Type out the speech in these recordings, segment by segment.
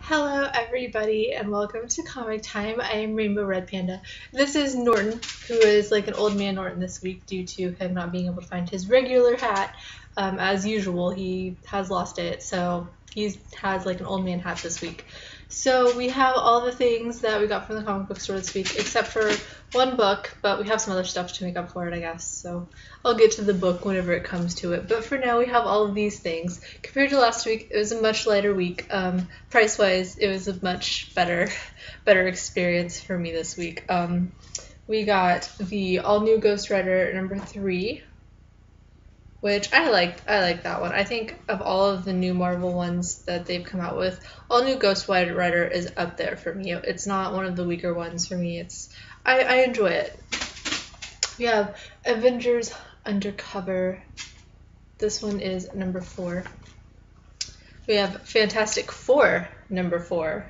Hello, everybody, and welcome to Comic Time. I am Rainbow Red Panda. This is Norton, who is like an old man Norton this week due to him not being able to find his regular hat. As usual, he has lost it, so he has like an old man hat this week. So we have all the things that we got from the comic book store this week, except for one book, but we have some other stuff to make up for it, I guess. So I'll get to the book whenever it comes to it. But for now, we have all of these things. Compared to last week, it was a much lighter week. Price-wise, it was a much better experience for me this week. We got the all-new Ghost Rider number 3, which I like that one. I think of all of the new Marvel ones that they've come out with, all new Ghost Rider is up there for me. It's not one of the weaker ones for me. I enjoy it. We have Avengers Undercover. This one is number 4. We have Fantastic Four number 4.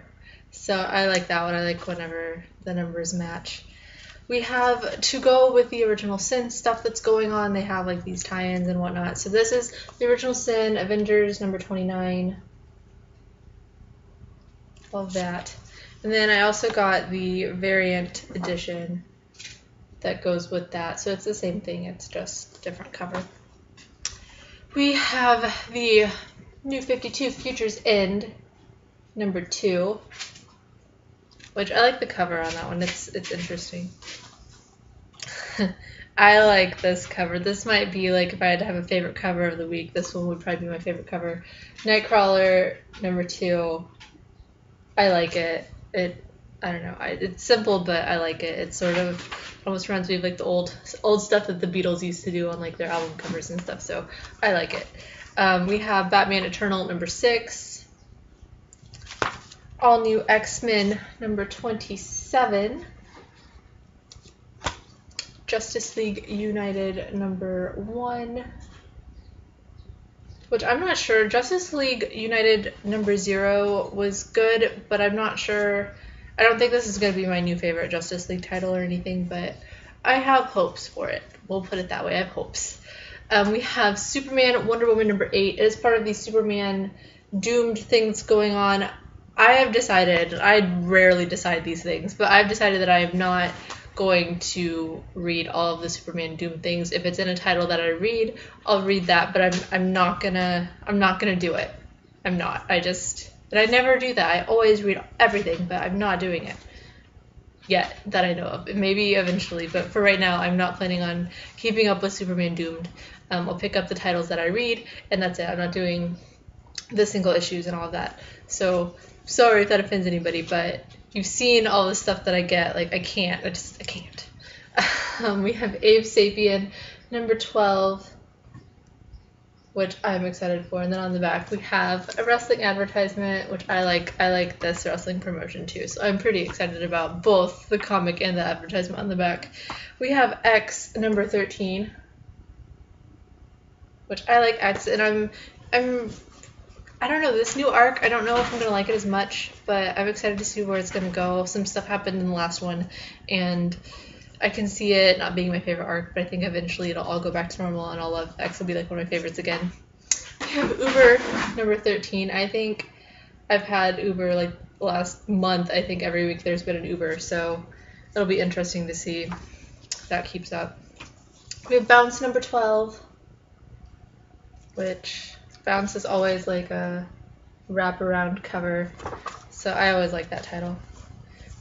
So I like that one. I like whenever the numbers match. We have, to go with the Original Sin stuff that's going on, they have like these tie-ins and whatnot. So this is the Original Sin, Avengers number 29. Love that. And then I also got the variant edition that goes with that. So it's the same thing, it's just different cover. We have the New 52 Futures End number 2. Which I like the cover on that one. It's interesting. I like this cover. This might be like if I had to have a favorite cover of the week, this one would probably be my favorite cover. Nightcrawler number 2. I like it. I don't know. It's simple, but I like it. It sort of almost reminds me of like the old stuff that the Beatles used to do on like their album covers and stuff. So I like it. We have Batman Eternal number 6. All New X-Men number 27, Justice League United number 1, which I'm not sure. Justice League United number 0 was good, but I'm not sure. I don't think this is going to be my new favorite Justice League title or anything, but I have hopes for it. We'll put it that way. I have hopes. We have Superman Wonder Woman number 8. It is part of the Superman Doomed things going on. I have decided, I rarely decide these things, but I've decided that I am not going to read all of the Superman Doom things. If it's in a title that I read, I'll read that, but I'm not gonna do it. I'm not. But I never do that. I always read everything, but I'm not doing it yet that I know of. Maybe eventually, but for right now, I'm not planning on keeping up with Superman Doomed. I'll pick up the titles that I read, and that's it. I'm not doing the single issues and all of that. So sorry if that offends anybody, but you've seen all the stuff that I get. Like, I can't. We have Abe Sapien number 12, which I'm excited for. And then on the back, we have a wrestling advertisement, which I like. I like this wrestling promotion too. So I'm pretty excited about both the comic and the advertisement on the back. We have X number 13, which I like X, and I don't know, this new arc, I don't know if I'm going to like it as much, but I'm excited to see where it's going to go. Some stuff happened in the last one, and I can see it not being my favorite arc, but I think eventually it'll all go back to normal, and I'll love X will be like one of my favorites again. We have Uber number 13. I think I've had Uber like last month. I think every week there's been an Uber, so it'll be interesting to see if that keeps up. We have Bounce number 12, which Bounce is always like a wraparound cover, so I always like that title.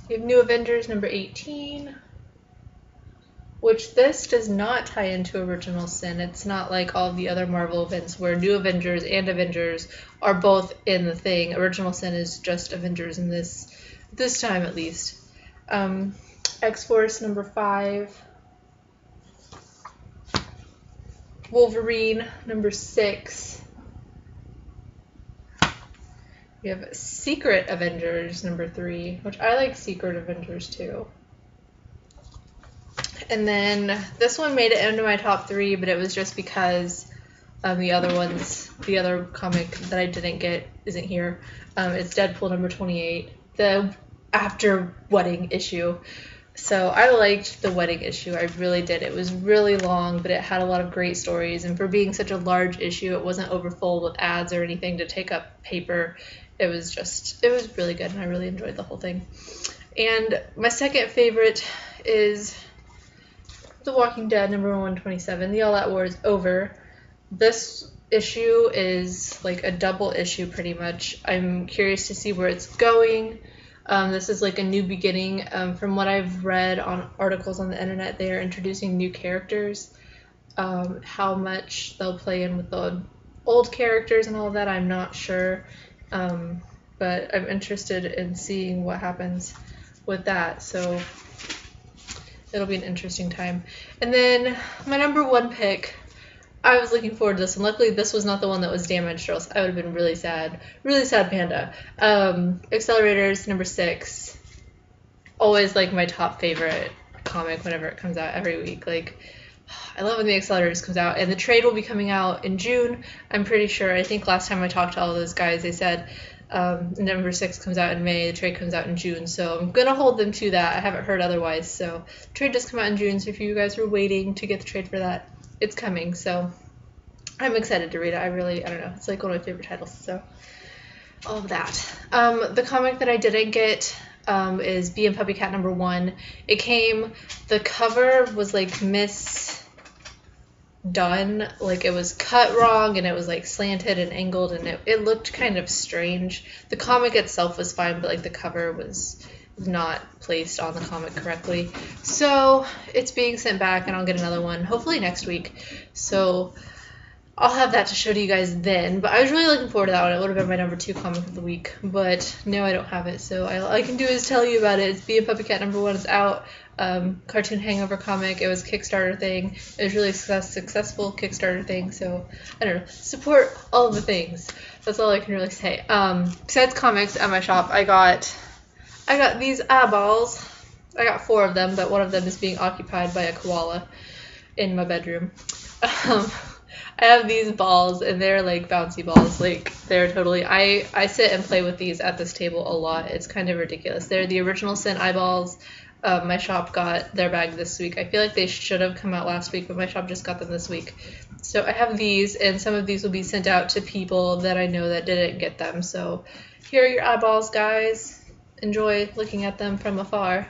We have New Avengers number 18, which this does not tie into Original Sin. It's not like all the other Marvel events where New Avengers and Avengers are both in the thing. Original Sin is just Avengers in this time at least. X-Force number 5. Wolverine number 6. We have Secret Avengers number 3, which I like Secret Avengers too. And then this one made it into my top 3, but it was just because the other comic that I didn't get isn't here. It's Deadpool number 28, the after wedding issue. So I liked the wedding issue. I really did. It was really long, but it had a lot of great stories. And for being such a large issue, it wasn't overfull with ads or anything to take up paper. it was really good, and I really enjoyed the whole thing. And my second favorite is The Walking Dead number 127, The All Out War is over. This issue is like a double issue pretty much. I'm curious to see where it's going. This is like a new beginning. From what I've read on articles on the internet, they are introducing new characters. How much they'll play in with the old characters and all of that, I'm not sure. But I'm interested in seeing what happens with that. So it'll be an interesting time. And then my number one pick, I was looking forward to this, and luckily this was not the one that was damaged, or else I would have been really sad. Really sad panda. Accelerators number 6. Always like my top favorite comic whenever it comes out every week. Like, I love when the Accelerators comes out, and the trade will be coming out in June. I'm pretty sure. I think last time I talked to all those guys, they said number 6 comes out in May, the trade comes out in June, so I'm gonna hold them to that. I haven't heard otherwise. So the trade does come out in June, so if you guys were waiting to get the trade for that, it's coming. So I'm excited to read it. I don't know, it's like one of my favorite titles. So all of that. The comic that I didn't get is Bee and Puppycat number 1. It came, the cover was like done, like it was cut wrong, and it was like slanted and angled, and it looked kind of strange. The comic itself was fine, but like the cover was not placed on the comic correctly. So it's being sent back, and I'll get another one hopefully next week. So I'll have that to show to you guys then. But I was really looking forward to that one. It would have been my number 2 comic of the week, but no, I don't have it. So all I can do is tell you about it. It's Bee and Puppycat number 1 is out. Cartoon Hangover comic. It was a Kickstarter thing. It was really a successful Kickstarter thing. So I don't know. Support all of the things. That's all I can really say. Besides comics at my shop, I got these eyeballs. I got 4 of them, but one of them is being occupied by a koala in my bedroom. I have these balls, and they're like bouncy balls. Like, they're totally, I sit and play with these at this table a lot. It's kind of ridiculous. They're the original Sin eyeballs. My shop got their bag this week. I feel like they should have come out last week, but my shop just got them this week. So I have these, and some of these will be sent out to people that I know that didn't get them. So here are your eyeballs, guys. Enjoy looking at them from afar.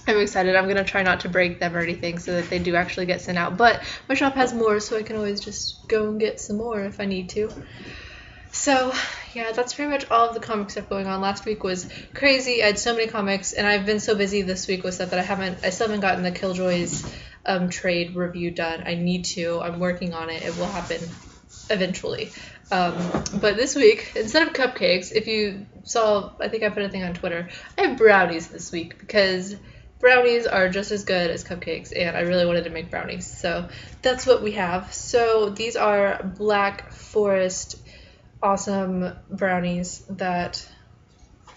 I'm excited. I'm going to try not to break them or anything so that they do actually get sent out. But my shop has more, so I can always just go and get some more if I need to. So, yeah, that's pretty much all of the comic stuff going on. Last week was crazy. I had so many comics, and I've been so busy this week with stuff that I still haven't gotten the Killjoys trade review done. I need to. I'm working on it. It will happen eventually. But this week, instead of cupcakes, if you saw, I think I put a thing on Twitter, I have brownies this week because brownies are just as good as cupcakes, and I really wanted to make brownies. So that's what we have. So these are Black Forest awesome brownies that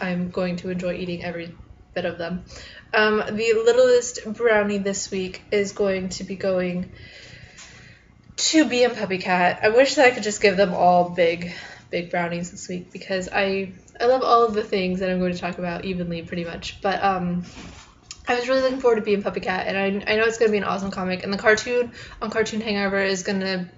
I'm going to enjoy eating every bit of them. The littlest brownie this week is going to be going to Bee and Puppycat. I wish that I could just give them all big brownies this week because I love all of the things that I'm going to talk about evenly pretty much. But I was really looking forward to Bee and Puppycat, and I know it's going to be an awesome comic. And the cartoon on Cartoon Hangover is going to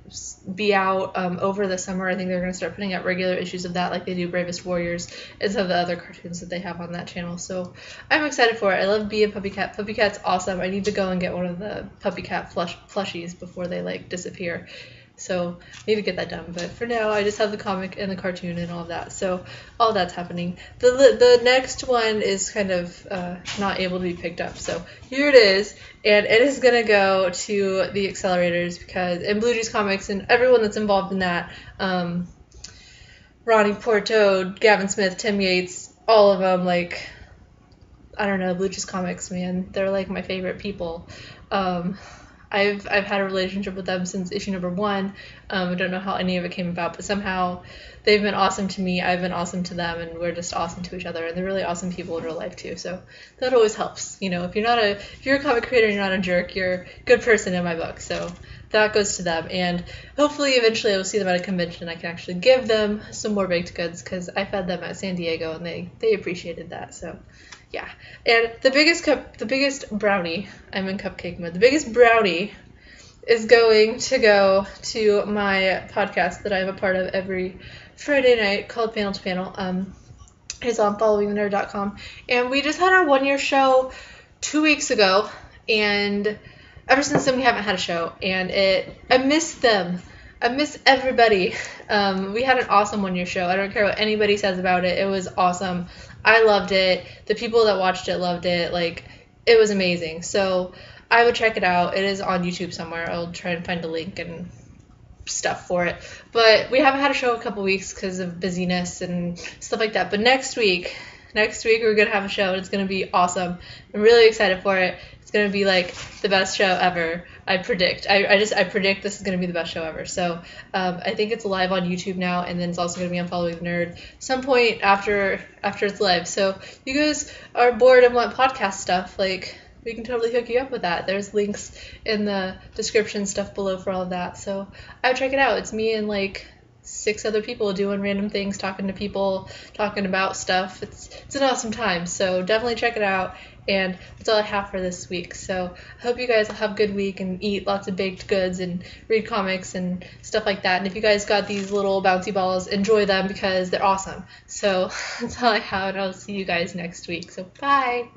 be out over the summer. I think they're going to start putting out regular issues of that like they do Bravest Warriors and some of the other cartoons that they have on that channel. So I'm excited for it. I love Bee and Puppycat. Puppycat's awesome. I need to go and get one of the Puppycat plushies before they like disappear. So maybe get that done, but for now I just have the comic and the cartoon and all of that. So all that's happening. The next one is kind of not able to be picked up. So here it is, and it is gonna go to the Accelerators because and Blue Juice Comics and everyone that's involved in that. Ronnie Porto, Gavin Smith, Tim Yates, all of them. Like, I don't know, Blue Juice Comics, man, they're like my favorite people. I've had a relationship with them since issue number 1. I don't know how any of it came about, but somehow they've been awesome to me. I've been awesome to them, and we're just awesome to each other. And they're really awesome people in real life too. So that always helps. You know, if you're a comic creator and you're not a jerk, you're a good person in my book. So that goes to them. And hopefully eventually I will see them at a convention and I can actually give them some more baked goods because I fed them at San Diego and they appreciated that. So yeah, and the biggest brownie, I'm in cupcake mode, the biggest brownie is going to go to my podcast that I'm a part of every Friday night called Panel to Panel. It's on followingthenerd.com. And we just had our 1-year show 2 weeks ago, and ever since then we haven't had a show, and I miss them. I miss everybody. We had an awesome 1-year show. I don't care what anybody says about it. It was awesome. I loved it. The people that watched it loved it. Like, it was amazing. So I would check it out. It is on YouTube somewhere. I'll try and find a link and stuff for it. But we haven't had a show a couple weeks because of busyness and stuff like that. But next week we're going to have a show, and it's going to be awesome. I'm really excited for it. It's going to be like the best show ever. I predict. I predict this is going to be the best show ever. So I think it's live on YouTube now, and then it's also going to be on Following the Nerd some point after it's live. So if you guys are bored and want podcast stuff, like, we can totally hook you up with that. There's links in the description stuff below for all of that. So I would check it out. It's me and like 6 other people doing random things, talking to people, talking about stuff. It's an awesome time. So definitely check it out. And that's all I have for this week. So I hope you guys will have a good week and eat lots of baked goods and read comics and stuff like that. And if you guys got these little bouncy balls, enjoy them because they're awesome. So that's all I have, and I'll see you guys next week. So bye!